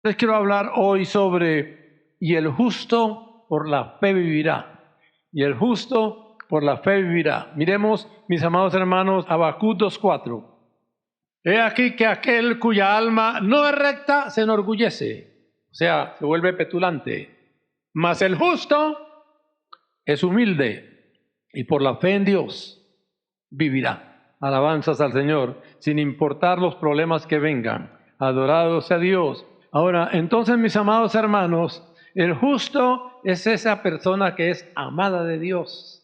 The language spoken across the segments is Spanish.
Les quiero hablar hoy sobre, y el justo por la fe vivirá. Y el justo por la fe vivirá. Miremos, mis amados hermanos, Habacuc 2:4. He aquí que aquel cuya alma no es recta se enorgullece, o sea, se vuelve petulante. Mas el justo es humilde y por la fe en Dios vivirá. Alabanzas al Señor, sin importar los problemas que vengan. Adorado sea Dios. Ahora, entonces, mis amados hermanos, el justo es esa persona que es amada de Dios.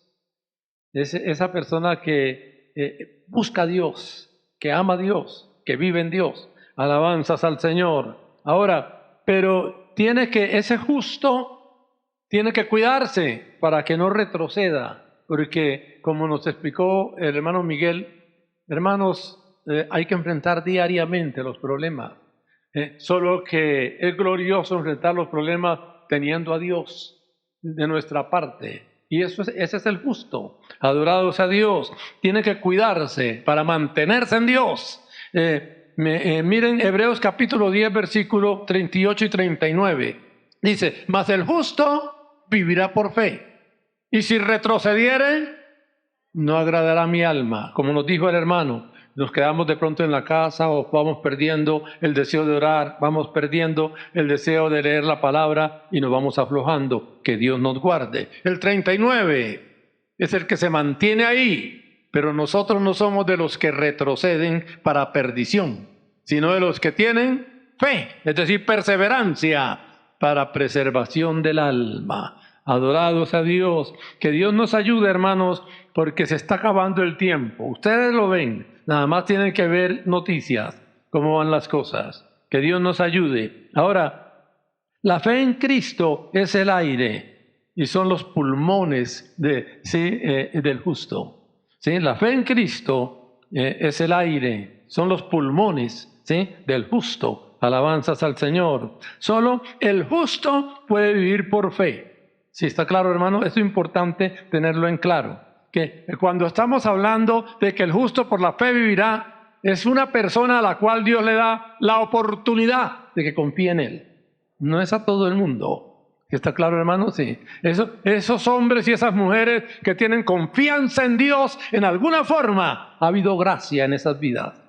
Es esa persona que busca a Dios, que ama a Dios, que vive en Dios. Alabanzas al Señor. Ahora, pero ese justo tiene que cuidarse para que no retroceda. Porque, como nos explicó el hermano Miguel, hermanos, hay que enfrentar diariamente los problemas. Solo que es glorioso enfrentar los problemas teniendo a Dios de nuestra parte. Y ese es el justo. Adorado sea Dios. Tiene que cuidarse para mantenerse en Dios. Miren Hebreos capítulo 10, versículo 38 y 39. Dice, mas el justo vivirá por fe. Y si retrocediere, no agradará mi alma. Como nos dijo el hermano, nos quedamos de pronto en la casa o vamos perdiendo el deseo de orar, vamos perdiendo el deseo de leer la palabra y nos vamos aflojando. Que Dios nos guarde. El 39 es el que se mantiene ahí, pero nosotros no somos de los que retroceden para perdición, sino de los que tienen fe, es decir, perseverancia para preservación del alma. Adorados a Dios. Que Dios nos ayude, hermanos, porque se está acabando el tiempo. Ustedes lo ven, nada más tienen que ver noticias, cómo van las cosas. Que Dios nos ayude. Ahora, la fe en Cristo es el aire y son los pulmones del justo. ¿Sí? La fe en Cristo es el aire, son los pulmones, ¿sí?, del justo. Alabanzas al Señor. Solo el justo puede vivir por fe. ¿Sí está claro, hermano? Es importante tenerlo en claro. Que cuando estamos hablando de que el justo por la fe vivirá, es una persona a la cual Dios le da la oportunidad de que confíe en Él. No es a todo el mundo. ¿Sí está claro, hermano? Sí. Esos hombres y esas mujeres que tienen confianza en Dios, en alguna forma, ha habido gracia en esas vidas.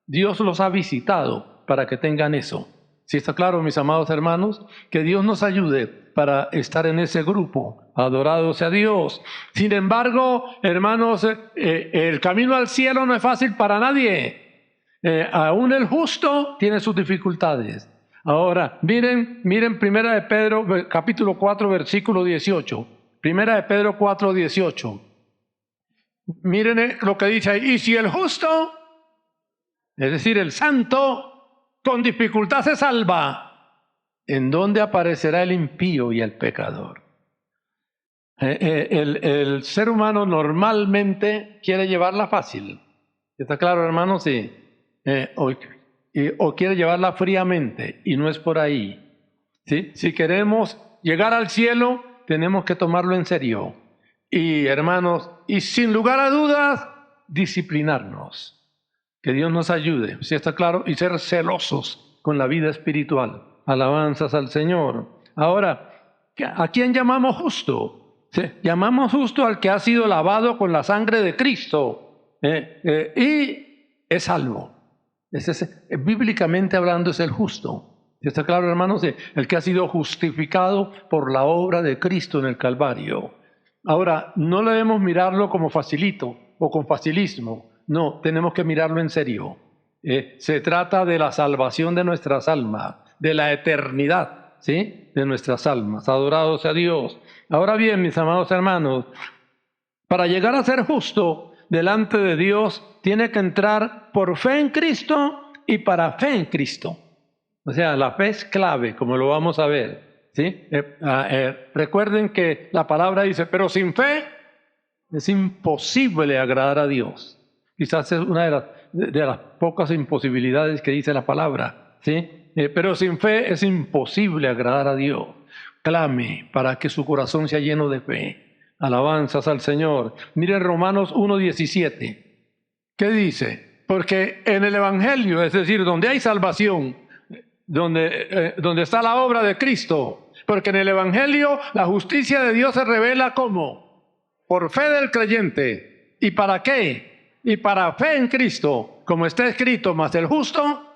Dios los ha visitado para que tengan eso. ¿Sí está claro, mis amados hermanos? Que Dios nos ayude para estar en ese grupo. Adorado sea Dios. Sin embargo, hermanos, el camino al cielo no es fácil para nadie. Aún el justo tiene sus dificultades. Ahora, miren Primera de Pedro, capítulo 4, versículo 18. Primera de Pedro 4, 18. Miren lo que dice ahí. Y si el justo, es decir, el santo, con dificultad se salva, ¿en dónde aparecerá el impío y el pecador? El ser humano normalmente quiere llevarla fácil. ¿Está claro, hermano? Sí. O quiere llevarla fríamente, y no es por ahí. ¿Sí? Si queremos llegar al cielo, tenemos que tomarlo en serio. Y, hermanos, y sin lugar a dudas, disciplinarnos. Que Dios nos ayude, ¿sí está claro? Y ser celosos con la vida espiritual. Alabanzas al Señor. Ahora, ¿a quién llamamos justo? ¿Sí? Llamamos justo al que ha sido lavado con la sangre de Cristo y es salvo. Bíblicamente hablando, es el justo. ¿Sí está claro, hermanos? Sí. El que ha sido justificado por la obra de Cristo en el Calvario. Ahora, no debemos mirarlo como facilito o con facilismo. No, tenemos que mirarlo en serio. Se trata de la salvación de nuestras almas, de la eternidad, ¿sí?, de nuestras almas. Adorados sea Dios. Ahora bien, mis amados hermanos, para llegar a ser justo delante de Dios, tiene que entrar por fe en Cristo y para fe en Cristo. O sea, la fe es clave, como lo vamos a ver, ¿sí? Recuerden que la palabra dice, pero sin fe es imposible agradar a Dios. Quizás es una de las pocas imposibilidades que dice la palabra, ¿sí? Pero sin fe es imposible agradar a Dios. Clame para que su corazón sea lleno de fe. Alabanzas al Señor. Miren Romanos 1:17. ¿Qué dice? Porque en el Evangelio, es decir, donde hay salvación, donde está la obra de Cristo. Porque en el Evangelio la justicia de Dios se revela ¿cómo? Por fe del creyente. ¿Y para qué? Y para fe en Cristo, como está escrito, mas el justo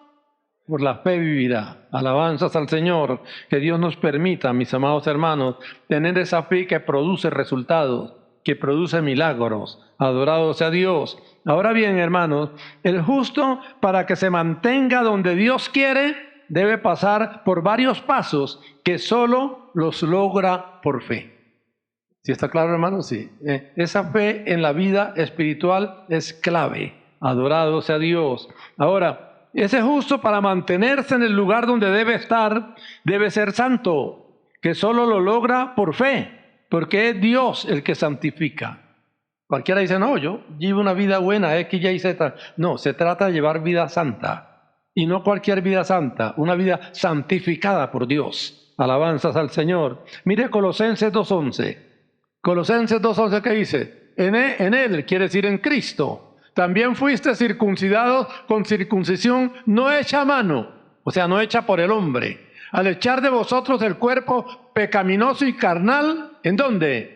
por la fe vivirá. Alabanzas al Señor. Que Dios nos permita, mis amados hermanos, tener esa fe que produce resultados, que produce milagros. Adorado sea Dios. Ahora bien, hermanos, el justo, para que se mantenga donde Dios quiere, debe pasar por varios pasos que solo los logra por fe. ¿Sí está claro, hermanos? Sí. Esa fe en la vida espiritual es clave. Adorado sea Dios. Ahora, ese justo, para mantenerse en el lugar donde debe estar, debe ser santo, que solo lo logra por fe, porque es Dios el que santifica. Cualquiera dice, no, yo llevo una vida buena, X, Y, Z. No, se trata de llevar vida santa. Y no cualquier vida santa, una vida santificada por Dios. Alabanzas al Señor. Mire Colosenses 2:11. Colosenses 2:11, ¿qué dice? En él, quiere decir en Cristo, también fuiste circuncidados con circuncisión no hecha a mano, o sea, no hecha por el hombre, al echar de vosotros el cuerpo pecaminoso y carnal, ¿en dónde?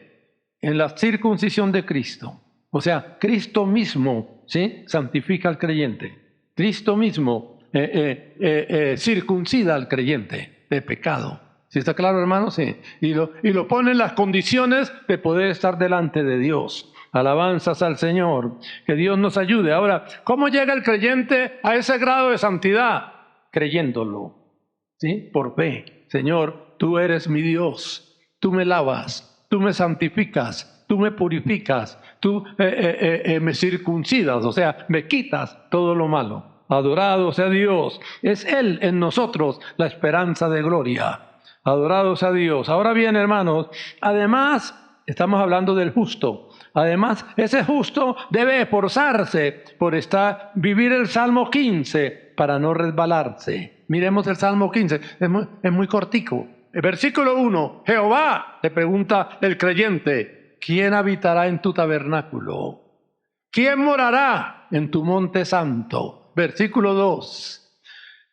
En la circuncisión de Cristo. O sea, Cristo mismo, ¿sí?, santifica al creyente. Cristo mismo circuncida al creyente de pecado. ¿Sí está claro, hermano? Sí. Y lo pone en las condiciones de poder estar delante de Dios. Alabanzas al Señor. Que Dios nos ayude. Ahora, ¿cómo llega el creyente a ese grado de santidad? Creyéndolo. ¿Sí? Por fe. Señor, tú eres mi Dios. Tú me lavas. Tú me santificas. Tú me purificas. Tú me circuncidas. O sea, me quitas todo lo malo. Adorado sea Dios. Es Él en nosotros la esperanza de gloria. Adorado sea Dios. Ahora bien, hermanos, además, estamos hablando del justo. Además, ese justo debe esforzarse por vivir el Salmo 15 para no resbalarse. Miremos el Salmo 15, es muy cortico. El versículo 1, Jehová, le pregunta el creyente, ¿quién habitará en tu tabernáculo? ¿Quién morará en tu monte santo? Versículo 2,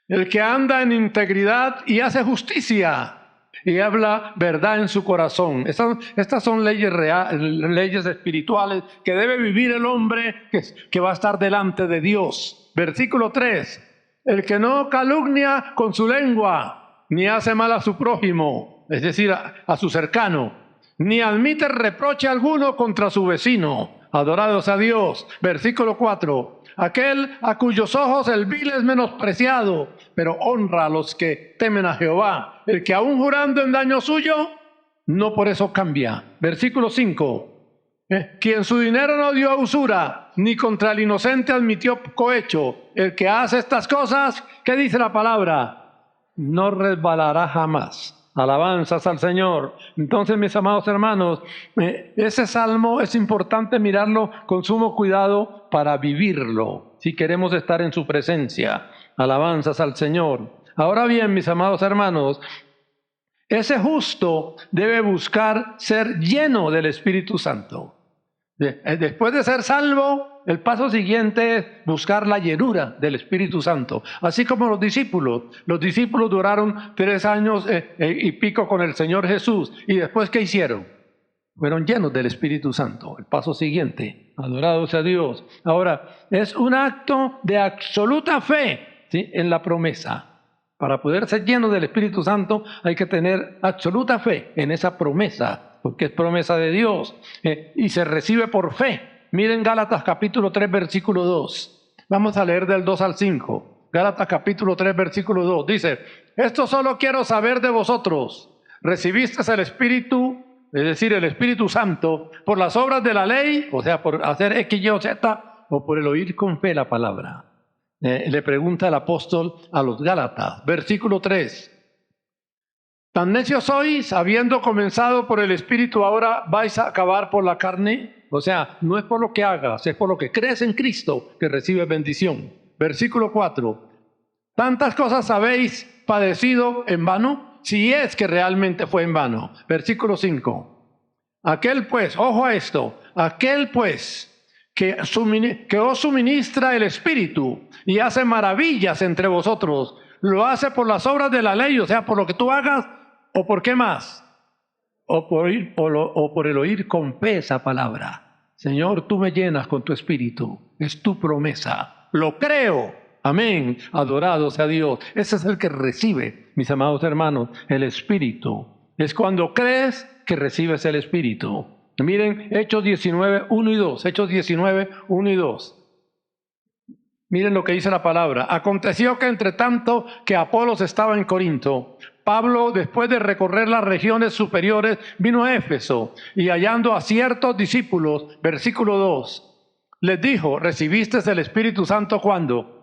el que anda en integridad y hace justicia y habla verdad en su corazón. Estas son leyes reales, leyes espirituales que debe vivir el hombre que va a estar delante de Dios. Versículo 3, el que no calumnia con su lengua, ni hace mal a su prójimo, es decir, a su cercano, ni admite reproche alguno contra su vecino. Adorado sea Dios. Versículo 4, aquel a cuyos ojos el vil es menospreciado, pero honra a los que temen a Jehová. El que aún jurando en daño suyo, no por eso cambia. Versículo 5, quien su dinero no dio a usura, ni contra el inocente admitió cohecho. El que hace estas cosas, ¿qué dice la palabra? No resbalará jamás. Alabanzas al Señor. Entonces, mis amados hermanos, ese salmo es importante mirarlo con sumo cuidado para vivirlo, si queremos estar en su presencia. Alabanzas al Señor. Ahora bien, mis amados hermanos, ese justo debe buscar ser lleno del Espíritu Santo. Después de ser salvo, el paso siguiente es buscar la llenura del Espíritu Santo. Así como los discípulos duraron 3 años y pico con el Señor Jesús. ¿Y después qué hicieron? Fueron llenos del Espíritu Santo. El paso siguiente, adorado sea Dios. Ahora, es un acto de absoluta fe, ¿sí?, en la promesa. Para poder ser lleno del Espíritu Santo hay que tener absoluta fe en esa promesa, porque es promesa de Dios y se recibe por fe. Miren Gálatas capítulo 3 versículo 2. Vamos a leer del 2 al 5. Gálatas capítulo 3 versículo 2. Dice, esto solo quiero saber de vosotros. ¿Recibisteis el Espíritu, es decir, el Espíritu Santo, por las obras de la ley, o sea, por hacer X, Y o Z, o por el oír con fe la palabra? Le pregunta el apóstol a los Gálatas. Versículo 3. ¿Tan necios sois, habiendo comenzado por el Espíritu, ahora vais a acabar por la carne? O sea, no es por lo que hagas, es por lo que crees en Cristo que recibes bendición. Versículo 4. ¿Tantas cosas habéis padecido en vano? Si es que realmente fue en vano. Versículo 5. Aquel pues, ojo a esto, aquel pues que os suministra el Espíritu y hace maravillas entre vosotros, ¿Lo hace por las obras de la ley, o sea, por lo que tú hagas, o por qué más? O por el oír con fe esa palabra. Señor, tú me llenas con tu espíritu, es tu promesa. Lo creo. Amén. Adorado sea Dios. Ese es el que recibe, mis amados hermanos, el espíritu. Es cuando crees que recibes el espíritu. Miren Hechos 19, 1 y 2. Hechos 19, 1 y 2. Miren lo que dice la palabra. Aconteció que entre tanto que Apolos estaba en Corinto, Pablo, después de recorrer las regiones superiores, vino a Éfeso y hallando a ciertos discípulos, versículo 2, les dijo, ¿recibisteis el Espíritu Santo cuándo?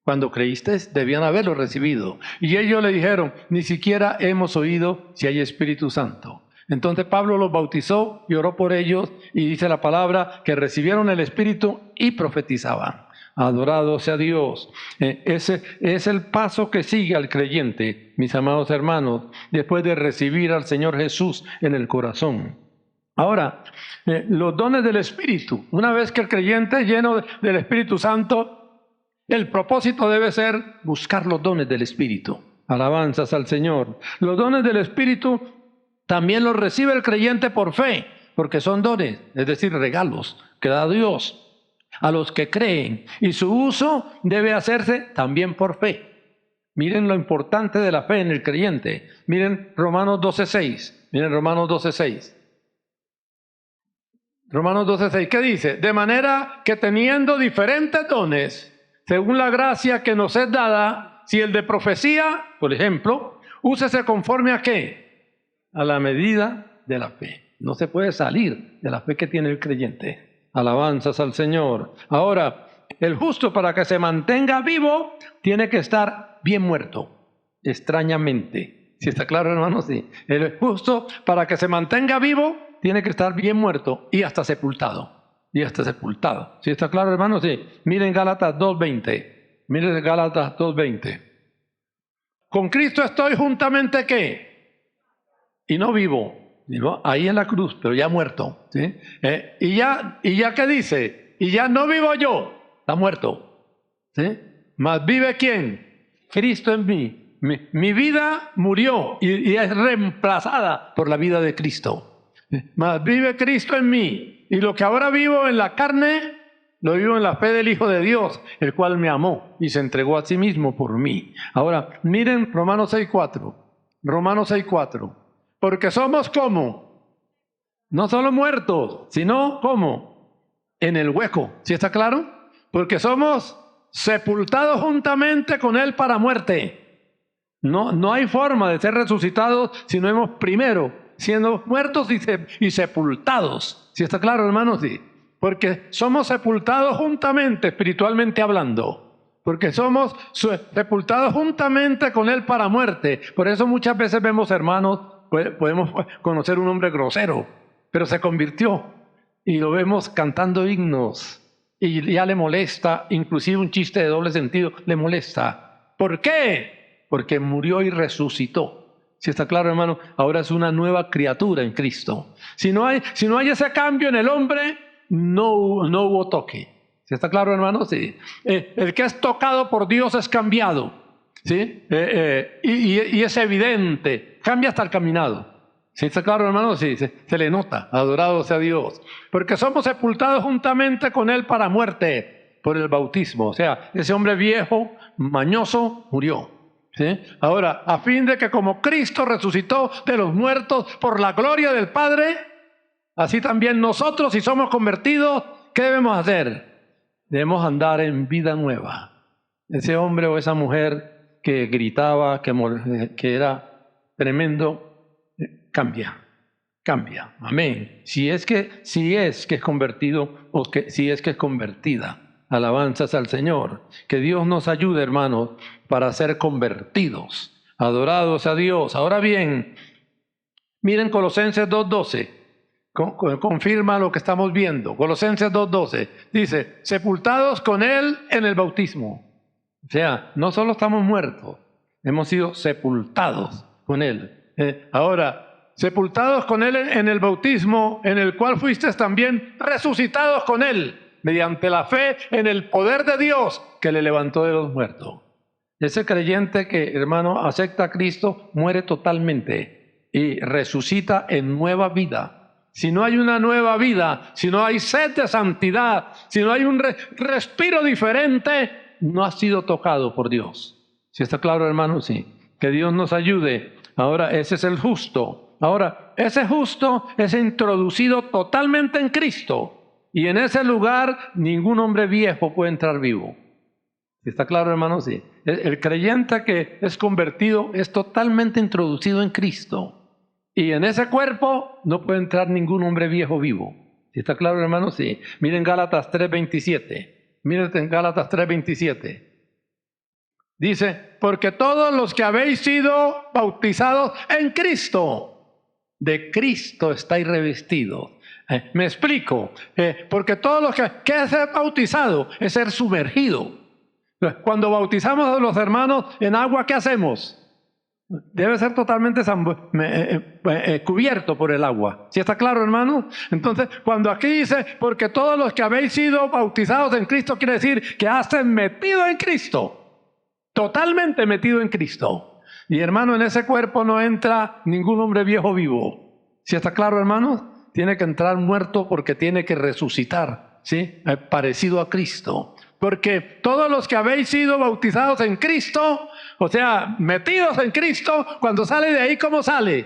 Cuando creísteis, debían haberlo recibido. Y ellos le dijeron, ni siquiera hemos oído si hay Espíritu Santo. Entonces Pablo los bautizó y oró por ellos y dice la palabra que recibieron el Espíritu y profetizaban. Adorado sea Dios. Ese es el paso que sigue al creyente, mis amados hermanos, después de recibir al Señor Jesús en el corazón. Ahora, los dones del Espíritu. Una vez que el creyente es lleno del Espíritu Santo, el propósito debe ser buscar los dones del Espíritu. Alabanzas al Señor. Los dones del Espíritu también los recibe el creyente por fe, porque son dones, es decir, regalos que da Dios a los que creen, y su uso debe hacerse también por fe. Miren lo importante de la fe en el creyente. Miren Romanos 12:6. Miren Romanos 12:6. Romanos 12:6. ¿Qué dice? De manera que teniendo diferentes dones, según la gracia que nos es dada, si el de profecía, por ejemplo, úsese conforme a ¿qué? A la medida de la fe. No se puede salir de la fe que tiene el creyente. Alabanzas al Señor. Ahora, el justo para que se mantenga vivo tiene que estar bien muerto, extrañamente. ¿Sí está claro, hermano? Sí. El justo para que se mantenga vivo tiene que estar bien muerto y hasta sepultado. Y hasta sepultado. ¿Sí está claro, hermano? Sí. Miren Gálatas 2:20. Miren Gálatas 2:20. Con Cristo estoy juntamente ¿qué? Y no vivo. Ahí en la cruz, pero ya muerto. ¿Sí? Y ya ¿qué dice? Y ya no vivo yo, está muerto. ¿Sí? Mas vive ¿quién? Cristo en mí. Mi vida murió y es reemplazada por la vida de Cristo. Mas vive Cristo en mí. Y lo que ahora vivo en la carne, lo vivo en la fe del Hijo de Dios, el cual me amó y se entregó a sí mismo por mí. Ahora, miren Romanos 6:4. Romanos 6:4. Porque somos como, no solo muertos, sino como, en el hueco. ¿Sí está claro? Porque somos sepultados juntamente con Él para muerte. No hay forma de ser resucitados si no hemos primero siendo muertos y sepultados. ¿Sí está claro, hermanos? Sí. Porque somos sepultados juntamente, espiritualmente hablando. Porque somos sepultados juntamente con Él para muerte. Por eso muchas veces vemos hermanos. Podemos conocer un hombre grosero, pero se convirtió y lo vemos cantando himnos y ya le molesta, inclusive un chiste de doble sentido le molesta. ¿Por qué? Porque murió y resucitó. ¿Sí está claro, hermano? Ahora es una nueva criatura en Cristo. Si no hay ese cambio en el hombre, no hubo toque. ¿Sí está claro, hermano? Sí. El que es tocado por Dios es cambiado. ¿Sí? Y es evidente, cambia hasta el caminado. ¿Sí está claro, hermano? Sí, se le nota, adorado sea Dios. Porque somos sepultados juntamente con Él para muerte, por el bautismo. O sea, ese hombre viejo, mañoso, murió. ¿Sí? Ahora, a fin de que como Cristo resucitó de los muertos por la gloria del Padre, así también nosotros, si somos convertidos, ¿qué debemos hacer? Debemos andar en vida nueva. Ese hombre o esa mujer que gritaba, que era tremendo, cambia. Amén. Si es que es convertido o si es que es convertida. Alabanzas al Señor. Que Dios nos ayude, hermanos, para ser convertidos. Adorados a Dios. Ahora bien, miren Colosenses 2:12. Confirma lo que estamos viendo. Colosenses 2:12. Dice, sepultados con Él en el bautismo. O sea, no solo estamos muertos, hemos sido sepultados con Él. Ahora, sepultados con Él en el bautismo, en el cual fuisteis también resucitados con Él, mediante la fe en el poder de Dios que le levantó de los muertos. Ese creyente que, hermano, acepta a Cristo, muere totalmente y resucita en nueva vida. Si no hay una nueva vida, si no hay sed de santidad, si no hay un respiro diferente, no ha sido tocado por Dios. ¿Sí está claro, hermano? Sí. Que Dios nos ayude. Ahora, ese es el justo. Ahora, ese justo es introducido totalmente en Cristo. Y en ese lugar, ningún hombre viejo puede entrar vivo. ¿Sí está claro, hermano? Sí. El creyente que es convertido es totalmente introducido en Cristo. Y en ese cuerpo no puede entrar ningún hombre viejo vivo. ¿Sí está claro, hermano? Sí. Miren Gálatas 3:27. Miren en Gálatas 3:27. Dice, porque todos los que habéis sido bautizados en Cristo, de Cristo estáis revestidos. Me explico. Porque todos los ¿qué es ser bautizado? Es ser sumergido. Cuando bautizamos a los hermanos en agua, ¿qué hacemos? Debe ser totalmente cubierto por el agua. ¿Sí está claro, hermano? Entonces, cuando aquí dice, porque todos los que habéis sido bautizados en Cristo, quiere decir que has metido en Cristo. Totalmente metido en Cristo. Y hermano, en ese cuerpo no entra ningún hombre viejo vivo. ¿Sí está claro, hermano? Tiene que entrar muerto porque tiene que resucitar, ¿sí? Parecido a Cristo. Porque todos los que habéis sido bautizados en Cristo, o sea, metidos en Cristo, cuando sale de ahí, ¿cómo sale?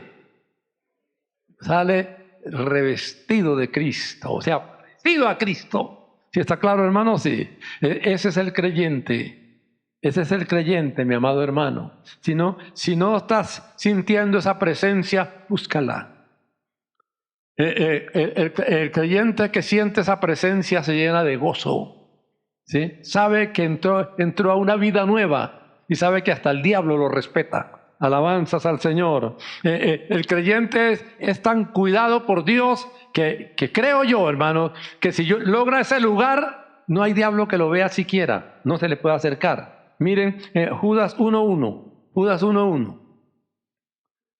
Sale revestido de Cristo, o sea, parecido a Cristo. ¿Sí está claro, hermano? Sí. Ese es el creyente. Ese es el creyente, mi amado hermano. Si no estás sintiendo esa presencia, búscala. El creyente que siente esa presencia se llena de gozo. ¿Sí? Sabe que entró a una vida nueva y sabe que hasta el diablo lo respeta. Alabanzas al Señor. El creyente es tan cuidado por Dios que creo yo, hermano, que si logra ese lugar, no hay diablo que lo vea siquiera. No se le puede acercar. Miren, Judas 1:1. Judas 1:1.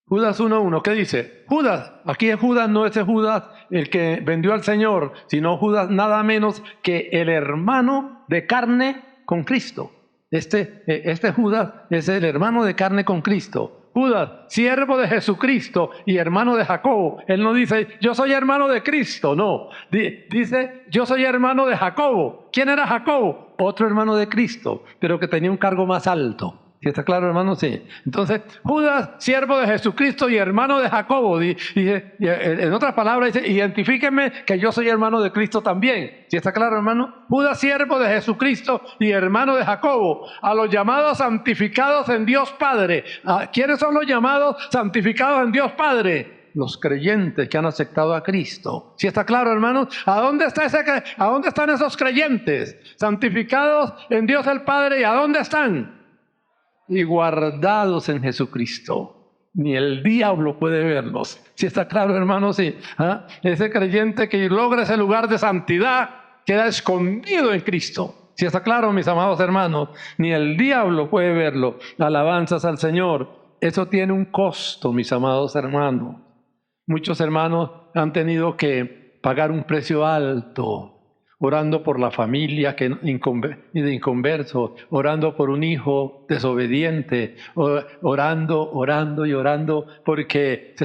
Judas 1:1. ¿Qué dice? Judas. Aquí es Judas, no ese Judas el que vendió al Señor, sino Judas nada menos que el hermano de carne con Cristo. Este Judas es el hermano de carne con Cristo. Judas, siervo de Jesucristo y hermano de Jacobo. Él no dice, yo soy hermano de Cristo, no. Dice, yo soy hermano de Jacobo. ¿Quién era Jacobo? Otro hermano de Cristo, pero que tenía un cargo más alto. ¿Sí está claro, hermano? Sí. Entonces, Judas, siervo de Jesucristo y hermano de Jacobo. Dice, en otras palabras, dice, identifíquenme que yo soy hermano de Cristo también. ¿Sí está claro, hermano? Judas, siervo de Jesucristo y hermano de Jacobo. A los llamados santificados en Dios Padre. ¿Quiénes son los llamados santificados en Dios Padre? Los creyentes que han aceptado a Cristo. ¿Sí está claro, hermanos? ¿A dónde están esos creyentes? Santificados en Dios el Padre. ¿Y a dónde están? Y guardados en Jesucristo. Ni el diablo puede verlos. ¿Sí está claro, hermanos? Sí. Ese creyente que logra ese lugar de santidad queda escondido en Cristo. ¿Sí está claro, mis amados hermanos? Ni el diablo puede verlo. Alabanzas al Señor. Eso tiene un costo, mis amados hermanos. Muchos hermanos han tenido que pagar un precio alto, orando por la familia de inconversos, orando por un hijo desobediente, orando y orando, porque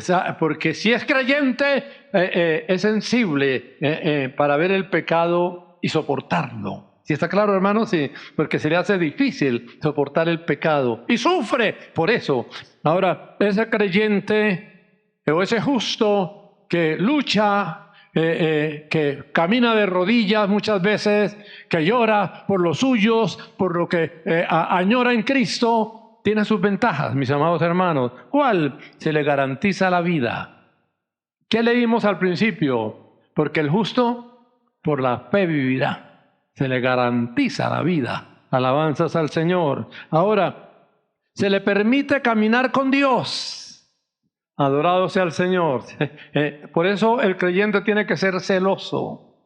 si es creyente, es sensible para ver el pecado y soportarlo. ¿Sí está claro, hermano? Sí, porque se le hace difícil soportar el pecado y sufre por eso. Ahora, ese creyente o ese justo que lucha, que camina de rodillas muchas veces, que llora por los suyos, por lo que añora en Cristo, tiene sus ventajas, mis amados hermanos. ¿Cuál? Se le garantiza la vida. ¿Qué leímos al principio? Porque el justo por la fe vivirá. Se le garantiza la vida. Alabanzas al Señor. Ahora, se le permite caminar con Dios. Adorado sea el Señor. Por eso el creyente tiene que ser celoso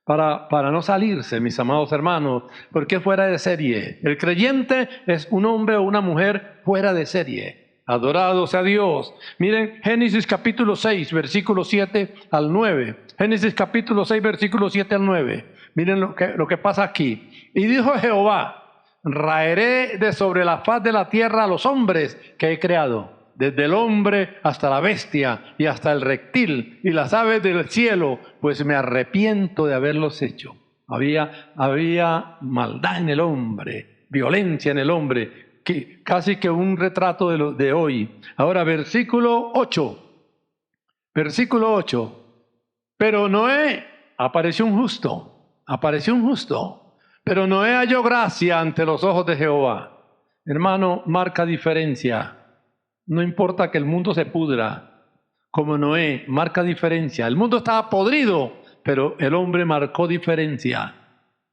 para no salirse, mis amados hermanos, porque es fuera de serie. El creyente es un hombre o una mujer fuera de serie. Adorado sea Dios. Miren Génesis capítulo 6, versículo 7 al 9. Génesis capítulo 6, versículo 7 al 9. Miren lo que pasa aquí. Y dijo Jehová, raeré de sobre la faz de la tierra a los hombres que he creado, desde el hombre hasta la bestia y hasta el reptil y las aves del cielo, pues me arrepiento de haberlos hecho. Había maldad en el hombre, violencia en el hombre, casi que un retrato de hoy. Ahora, versículo 8. Versículo 8. Pero Noé, apareció un justo, pero Noé halló gracia ante los ojos de Jehová. Hermano, marca diferencia. No importa que el mundo se pudra, como Noé, marca diferencia. El mundo estaba podrido, pero el hombre marcó diferencia.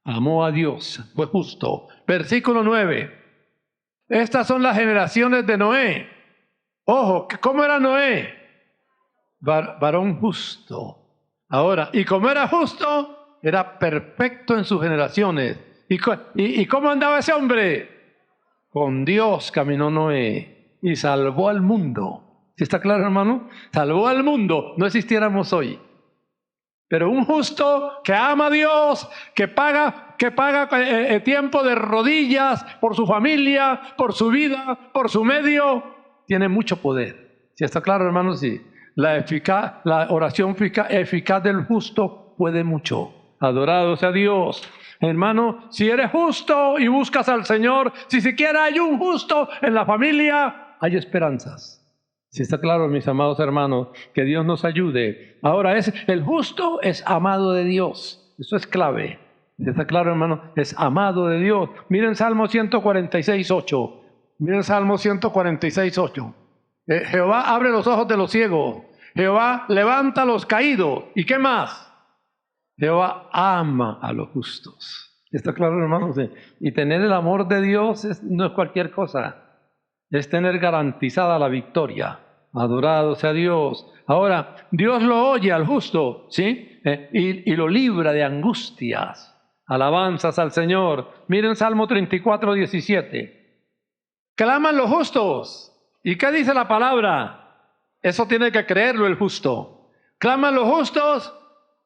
Amó a Dios, fue justo. Versículo 9. Estas son las generaciones de Noé. Ojo, ¿cómo era Noé? Varón justo. Ahora, y como era justo, era perfecto en sus generaciones. ¿Y cómo andaba ese hombre? Con Dios caminó Noé y salvó al mundo. ¿Sí está claro, hermano? Salvó al mundo, no existiéramos hoy. Pero un justo que ama a Dios, que paga tiempo de rodillas por su familia, por su vida, por su medio, tiene mucho poder. ¿Sí está claro, hermano? Sí. La oración eficaz del justo puede mucho. Adorado sea Dios. Hermano, si eres justo y buscas al Señor, si siquiera hay un justo en la familia, hay esperanzas. Si está claro, mis amados hermanos, que Dios nos ayude. Ahora, el justo es amado de Dios. Eso es clave. Si está claro, hermano, es amado de Dios. Miren Salmo 146:8. Miren Salmo 146:8. Jehová abre los ojos de los ciegos. Jehová levanta a los caídos. ¿Y qué más? Jehová ama a los justos. ¿Está claro, hermanos? Sí. Y tener el amor de Dios no es cualquier cosa. Es tener garantizada la victoria. Adorado sea Dios. Ahora, Dios lo oye al justo, ¿sí? Y lo libra de angustias. Alabanzas al Señor. Miren Salmo 34:17. Claman los justos. ¿Y qué dice la palabra? Eso tiene que creerlo el justo. Claman los justos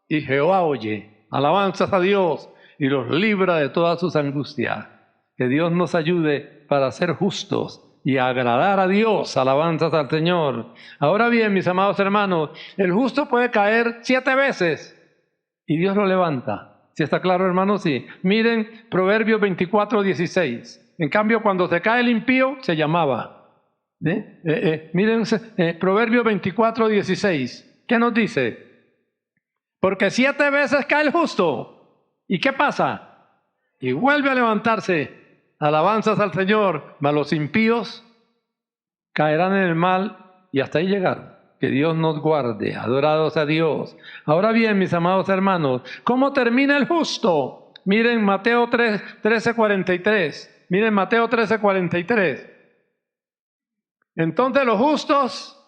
y Jehová oye. Alabanzas a Dios y los libra de todas sus angustias. Que Dios nos ayude para ser justos y agradar a Dios. Alabanzas al Señor. Ahora bien, mis amados hermanos, el justo puede caer 7 veces y Dios lo levanta. ¿Sí está claro, hermanos? Sí. Miren Proverbios 24:16. En cambio, cuando se cae el impío, se llamaba. Miren Proverbios 24:16. ¿Qué nos dice? Porque 7 veces cae el justo. ¿Y qué pasa? Y vuelve a levantarse. Alabanzas al Señor. Mas los impíos caerán en el mal y hasta ahí llegaron. Que Dios nos guarde. Adorados a Dios. Ahora bien, mis amados hermanos, ¿cómo termina el justo? Miren Mateo 13:43. Miren Mateo 13:43. Entonces los justos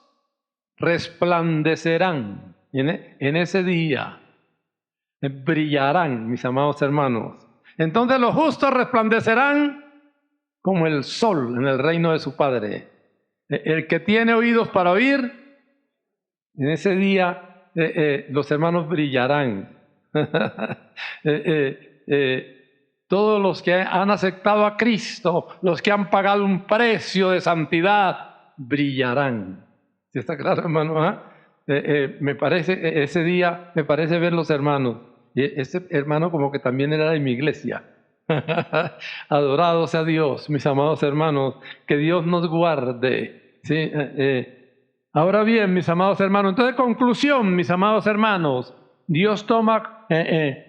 resplandecerán en ese día, brillarán, mis amados hermanos. Entonces los justos resplandecerán como el sol en el reino de su Padre. El que tiene oídos para oír, en ese día los hermanos brillarán. Todos los que han aceptado a Cristo, los que han pagado un precio de santidad, brillarán. ¿Sí está claro, hermano? Me parece, ese día me parece ver los hermanos. Y ese hermano como que también era de mi iglesia. Adorado sea Dios, mis amados hermanos, que Dios nos guarde. ¿Sí? Ahora bien, mis amados hermanos, entonces conclusión, mis amados hermanos, Dios toma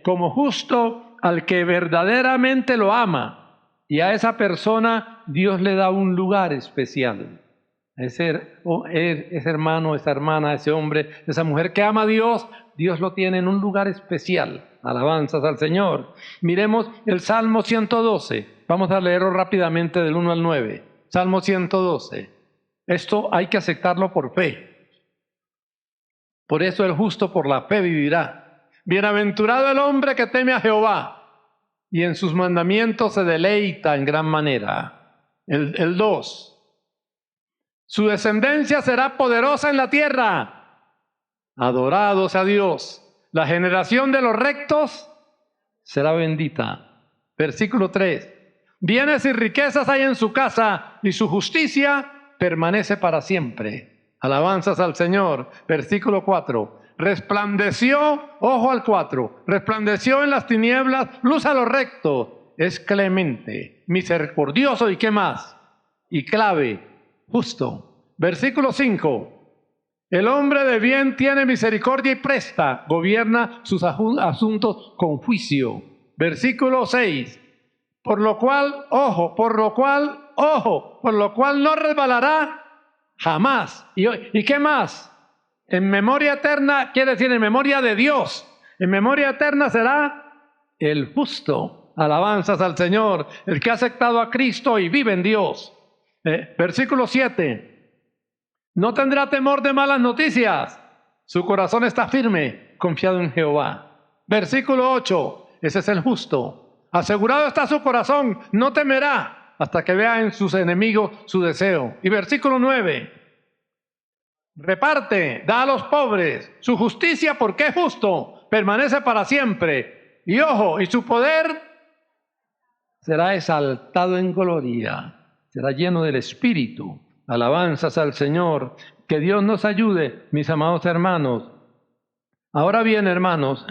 como justo al que verdaderamente lo ama, y a esa persona Dios le da un lugar especial. Ese hermano, esa hermana, ese hombre, esa mujer que ama a Dios, Dios lo tiene en un lugar especial. Alabanzas al Señor. Miremos el Salmo 112. Vamos a leerlo rápidamente del 1 al 9. Salmo 112. Esto hay que aceptarlo por fe. Por eso el justo por la fe vivirá. Bienaventurado el hombre que teme a Jehová y en sus mandamientos se deleita en gran manera. El 2. Su descendencia será poderosa en la tierra. Adorado sea Dios. La generación de los rectos será bendita. Versículo 3. Bienes y riquezas hay en su casa, y su justicia permanece para siempre. Alabanzas al Señor. Versículo 4. Resplandeció, ojo al 4, resplandeció en las tinieblas, luz a lo recto. Es clemente, misericordioso, ¿y qué más? Y clave, justo. Versículo 5. El hombre de bien tiene misericordia y presta, gobierna sus asuntos con juicio. Versículo 6. Por lo cual no resbalará jamás. ¿Y qué más? En memoria eterna, quiere decir en memoria de Dios. En memoria eterna será el justo. Alabanzas al Señor, el que ha aceptado a Cristo y vive en Dios. Versículo 7. No tendrá temor de malas noticias. Su corazón está firme, confiado en Jehová. Versículo 8. Ese es el justo. Asegurado está su corazón, no temerá hasta que vea en sus enemigos su deseo. Y versículo 9. Reparte, da a los pobres. Su justicia, porque es justo, permanece para siempre. Y ojo, y su poder será exaltado en gloria. Será lleno del Espíritu. Alabanzas al Señor. Que Dios nos ayude, mis amados hermanos. Ahora bien, hermanos,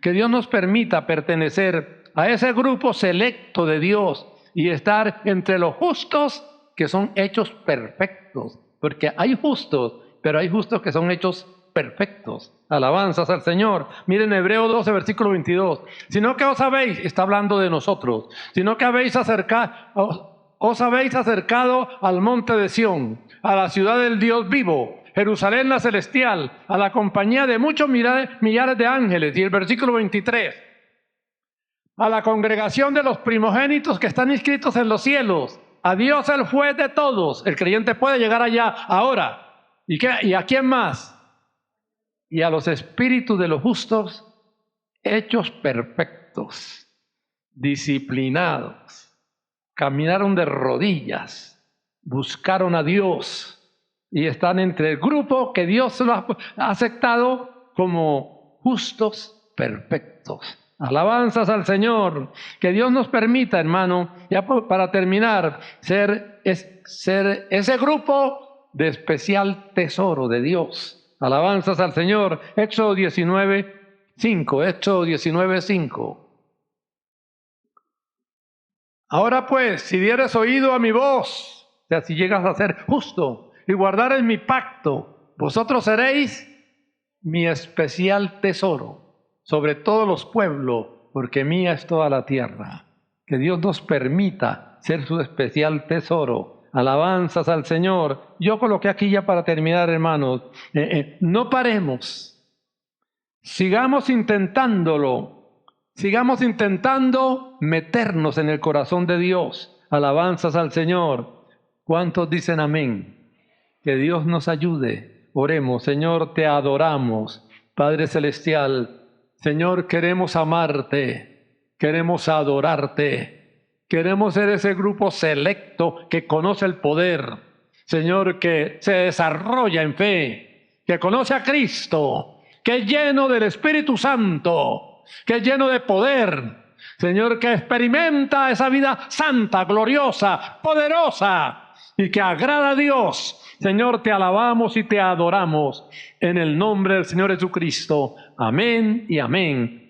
que Dios nos permita pertenecer a ese grupo selecto de Dios y estar entre los justos que son hechos perfectos. Porque hay justos, pero hay justos que son hechos perfectos. Alabanzas al Señor. Miren Hebreos 12, versículo 22. Sino que os habéis, está hablando de nosotros, sino que os habéis acercado al monte de Sión, a la ciudad del Dios vivo, Jerusalén la celestial, a la compañía de muchos millares de ángeles. Y el versículo 23. A la congregación de los primogénitos que están inscritos en los cielos, a Dios el juez de todos. El creyente puede llegar allá ahora. ¿Y a quién más? Y a los espíritus de los justos, hechos perfectos, disciplinados, caminaron de rodillas, buscaron a Dios y están entre el grupo que Dios los ha aceptado como justos perfectos. Alabanzas al Señor. Que Dios nos permita, hermano, ya para terminar, ser ese grupo de especial tesoro de Dios. Alabanzas al Señor. Éxodo 19:5. Éxodo 19:5. Ahora pues, si dieres oído a mi voz, o sea, si llegas a ser justo y guardares mi pacto, vosotros seréis mi especial tesoro sobre todos los pueblos, porque mía es toda la tierra. Que Dios nos permita ser su especial tesoro. Alabanzas al Señor. Yo coloqué aquí ya para terminar, hermanos. No paremos. Sigamos intentándolo. Sigamos intentando meternos en el corazón de Dios. Alabanzas al Señor. ¿Cuántos dicen amén? Que Dios nos ayude. Oremos. Señor, te adoramos. Padre Celestial, Señor, queremos amarte. Queremos adorarte. Queremos ser ese grupo selecto que conoce el poder. Señor, que se desarrolla en fe. Que conoce a Cristo. Que es lleno del Espíritu Santo. Que es lleno de poder, Señor, que experimenta esa vida santa, gloriosa, poderosa y que agrada a Dios. Señor, te alabamos y te adoramos en el nombre del Señor Jesucristo. Amén y amén.